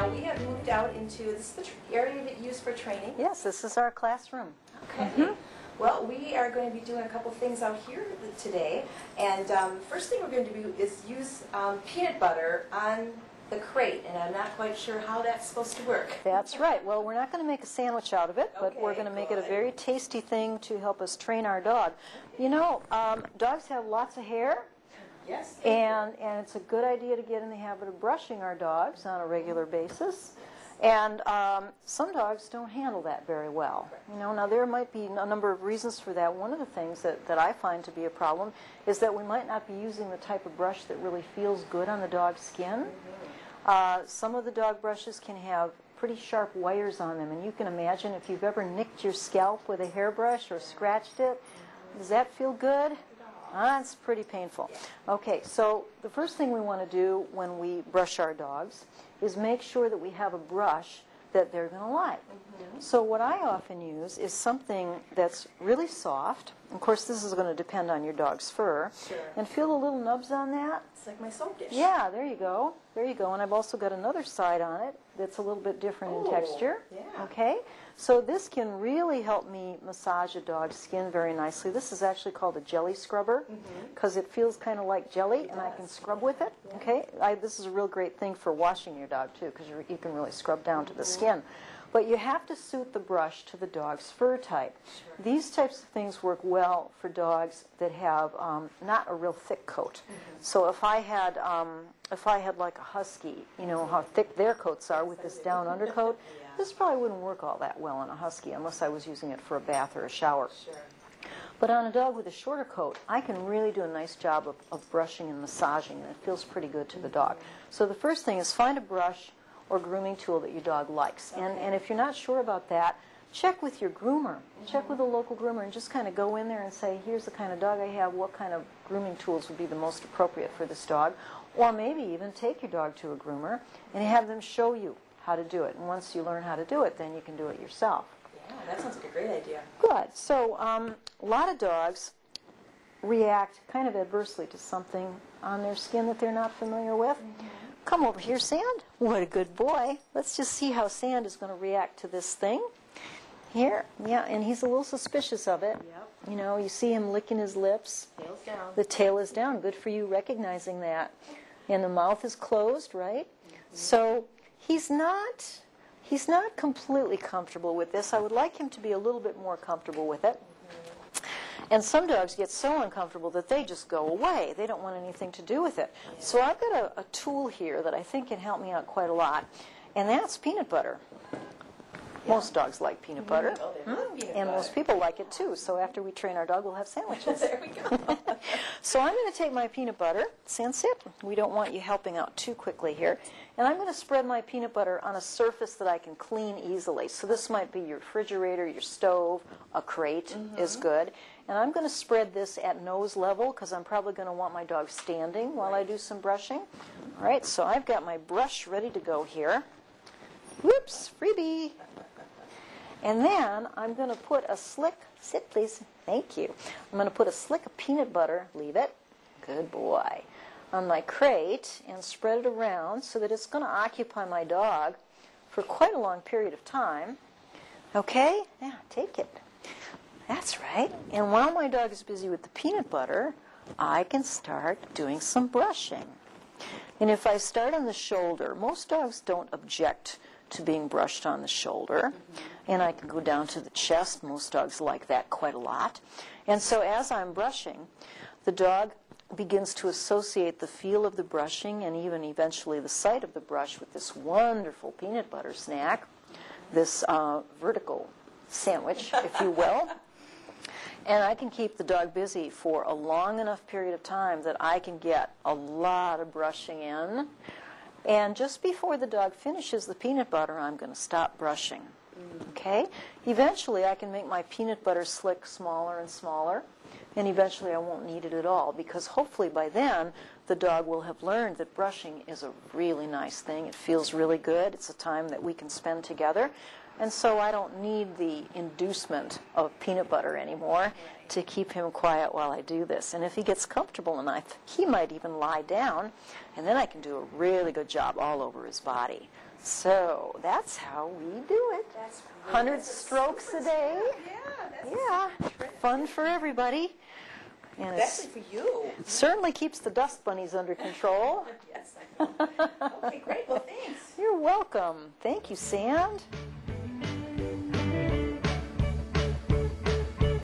We have moved out into, this is the area that you use for training. Yes, this is our classroom. Okay. Well, we are going to be doing a couple things out here today. And first thing we're going to do is use peanut butter on the crate. And I'm not quite sure how that's supposed to work. That's right. Well, we're not going to make a sandwich out of it, but Okay, we're going to make it a good. very tasty thing to help us train our dog. You know, dogs have lots of hair. Yes. And it's a good idea to get in the habit of brushing our dogs on a regular basis. And some dogs don't handle that very well. You know, now there might be a number of reasons for that. One of the things that I find to be a problem is that we might not be using the type of brush that really feels good on the dog's skin. Some of the dog brushes can have pretty sharp wires on them, and you can imagine if you've ever nicked your scalp with a hairbrush or scratched it. Does that feel good? It's pretty painful. Okay, so the first thing we want to do when we brush our dogs is make sure that we have a brush that they're going to like. So what I often use is something that's really soft. Of course, this is going to depend on your dog's fur. Sure. And feel the little nubs on that? It's like my soap dish. Yeah, there you go. There you go. And I've also got another side on it that's a little bit different in texture. Yeah. Okay? So this can really help me massage a dog's skin very nicely. This is actually called a jelly scrubber because it feels kind of like jelly, and I can scrub with it. Okay? This is a real great thing for washing your dog, too, because you can really scrub down to the skin. But you have to suit the brush to the dog's fur type. Sure. These types of things work well for dogs that have not a real thick coat. So if I had like a husky, you know how thick their coats are with this down undercoat, this probably wouldn't work all that well on a husky unless I was using it for a bath or a shower. Sure. But on a dog with a shorter coat, I can really do a nice job of brushing and massaging, and it feels pretty good to the dog. So the first thing is find a brush or grooming tool that your dog likes. And if you're not sure about that, check with your groomer. Check with a local groomer and just kind of go in there and say, here's the kind of dog I have, what kind of grooming tools would be the most appropriate for this dog. Or maybe even take your dog to a groomer and have them show you how to do it. And once you learn how to do it, then you can do it yourself. Yeah, that sounds like a great idea. Good. So a lot of dogs react kind of adversely to something on their skin that they're not familiar with. Come over here, Sand. What a good boy. Let's just see how Sand is going to react to this thing. Here. Yeah, and he's a little suspicious of it. Yep. You know, you see him licking his lips. Tail's down. The tail is down. Good for you recognizing that. And the mouth is closed, right? So he's not completely comfortable with this. I would like him to be a little bit more comfortable with it. And some dogs get so uncomfortable that they just go away. They don't want anything to do with it. So I've got a tool here that I think can help me out quite a lot, and that's peanut butter. Most dogs like peanut butter, Oh, they love peanut and butter. most people like it too. So after we train our dog, we'll have sandwiches. There we go. So I'm going to take my peanut butter, Sand, sit. We don't want you helping out too quickly here. And I'm going to spread my peanut butter on a surface that I can clean easily. So this might be your refrigerator, your stove, a crate is good. And I'm going to spread this at nose level because I'm probably going to want my dog standing while I do some brushing. All right, so I've got my brush ready to go here. Whoops, freebie. And then I'm going to put a slick, sit please, thank you. I'm going to put a slick of peanut butter, leave it, good boy, on my crate and spread it around so that it's going to occupy my dog for quite a long period of time. Okay, now take it. That's right. And while my dog is busy with the peanut butter, I can start doing some brushing. And if I start on the shoulder, most dogs don't object to being brushed on the shoulder. And I can go down to the chest. Most dogs like that quite a lot. And so as I'm brushing, the dog begins to associate the feel of the brushing and even eventually the sight of the brush with this wonderful peanut butter snack, this vertical sandwich, if you will. And I can keep the dog busy for a long enough period of time that I can get a lot of brushing in. And just before the dog finishes the peanut butter, I'm going to stop brushing. Okay? Eventually, I can make my peanut butter slick smaller and smaller, and eventually I won't need it at all because hopefully by then the dog will have learned that brushing is a really nice thing. It feels really good. It's a time that we can spend together. And so I don't need the inducement of peanut butter anymore to keep him quiet while I do this. And if he gets comfortable enough, he might even lie down, and then I can do a really good job all over his body. So that's how we do it. That's 100 strokes a day. Yeah, that's Yeah, fun for everybody. And it especially for you. certainly keeps the dust bunnies under control. Yes, I know. Okay, great. Well, thanks. You're welcome. Thank you, Sand.